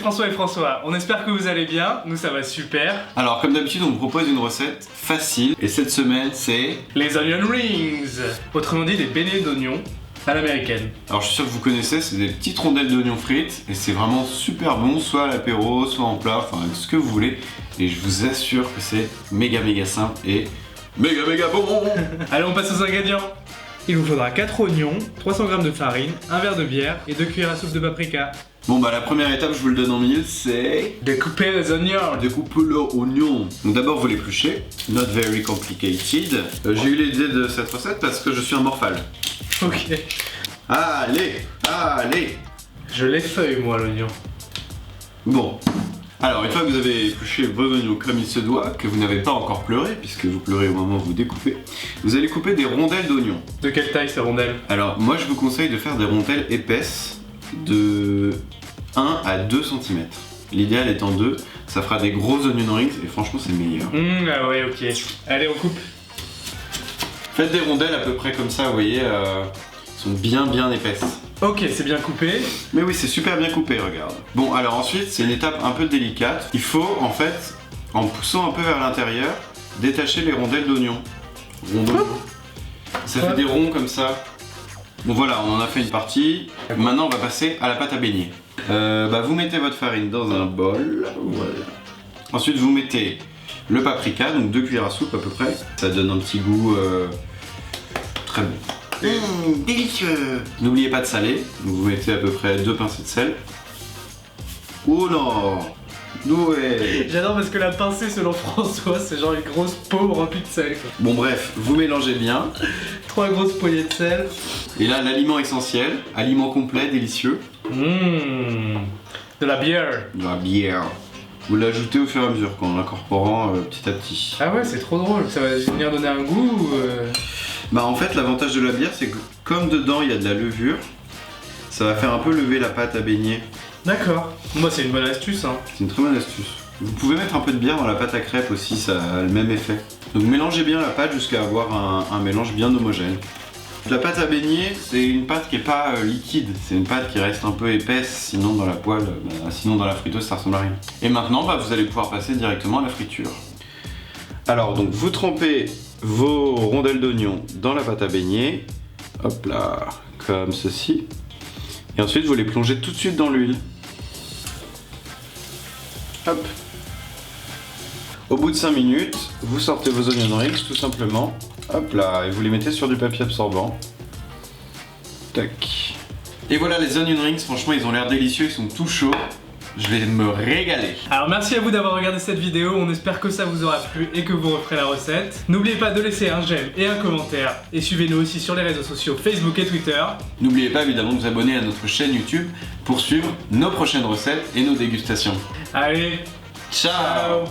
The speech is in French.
François et François, on espère que vous allez bien, nous ça va super. Alors comme d'habitude on vous propose une recette facile et cette semaine c'est... Les onion rings, autrement dit des beignets d'oignons à l'américaine. Alors je suis sûr que vous connaissez, c'est des petites rondelles d'oignons frites et c'est vraiment super bon, soit à l'apéro, soit en plat, enfin ce que vous voulez. Et je vous assure que c'est méga simple et méga bon. Allez, on passe aux ingrédients. Il vous faudra 4 oignons, 300 g de farine, un verre de bière et 2 cuillères à soupe de paprika. Bon bah la première étape, je vous le donne en mille, c'est... Découper les oignons. Découper leurs oignons. Donc d'abord vous l'épluchez, not very complicated. J'ai eu l'idée de cette recette parce que je suis un morphale. Ok. Allez. Je l'effeuille moi l'oignon. Bon. Alors une fois que vous avez épluché vos oignons comme il se doit, que vous n'avez pas encore pleuré, puisque vous pleurez au moment où vous découpez, vous allez couper des rondelles d'oignons. De quelle taille ces rondelles? Alors moi je vous conseille de faire des rondelles épaisses de 1 à 2 cm. L'idéal étant 2, ça fera des gros onion rings et franchement c'est meilleur. Ah ouais, ok. Allez, on coupe. Faites des rondelles à peu près comme ça, vous voyez, sont bien épaisses. Ok, c'est bien coupé. Mais oui, c'est super bien coupé, regarde. Bon, alors ensuite, c'est une étape un peu délicate. Il faut, en fait, en poussant un peu vers l'intérieur, détacher les rondelles d'oignon. Ça fait des ronds comme ça. Bon voilà, on en a fait une partie. Maintenant, on va passer à la pâte à beignet. Vous mettez votre farine dans un bol. Voilà. Ensuite, vous mettez le paprika, donc 2 cuillères à soupe à peu près. Ça donne un petit goût très bon. Délicieux. N'oubliez pas de saler, donc vous mettez à peu près 2 pincées de sel. Oh non. Ouais. J'adore parce que la pincée selon François c'est genre une grosse peau remplie de sel quoi. Bon bref, vous mélangez bien. 3 grosses poignées de sel. Et là l'aliment essentiel, aliment complet, délicieux. De la bière. De la bière. Vous l'ajoutez au fur et à mesure, en l'incorporant petit à petit. Ah ouais, c'est trop drôle, ça va venir donner un goût Bah en fait l'avantage de la bière c'est que comme dedans il y a de la levure, ça va faire un peu lever la pâte à beignet. D'accord. Moi c'est une bonne astuce hein. C'est une très bonne astuce. Vous pouvez mettre un peu de bière dans la pâte à crêpes aussi, ça a le même effet. Donc mélangez bien la pâte jusqu'à avoir un mélange bien homogène. La pâte à beignet, c'est une pâte qui est pas liquide, c'est une pâte qui reste un peu épaisse, sinon dans la poêle, sinon dans la friteuse ça ressemble à rien. Et maintenant vous allez pouvoir passer directement à la friture. Alors donc vous trempez vos rondelles d'oignon dans la pâte à beignet, hop là, comme ceci. Et ensuite vous les plongez tout de suite dans l'huile. Hop. Au bout de 5 minutes, vous sortez vos onion rings tout simplement. Hop là, et vous les mettez sur du papier absorbant. Tac. Et voilà les onion rings, franchement ils ont l'air délicieux, ils sont tout chauds. Je vais me régaler. Alors merci à vous d'avoir regardé cette vidéo, on espère que ça vous aura plu et que vous referez la recette. N'oubliez pas de laisser un j'aime et un commentaire. Et suivez-nous aussi sur les réseaux sociaux Facebook et Twitter. N'oubliez pas évidemment de vous abonner à notre chaîne YouTube pour suivre nos prochaines recettes et nos dégustations. Allez, Ciao.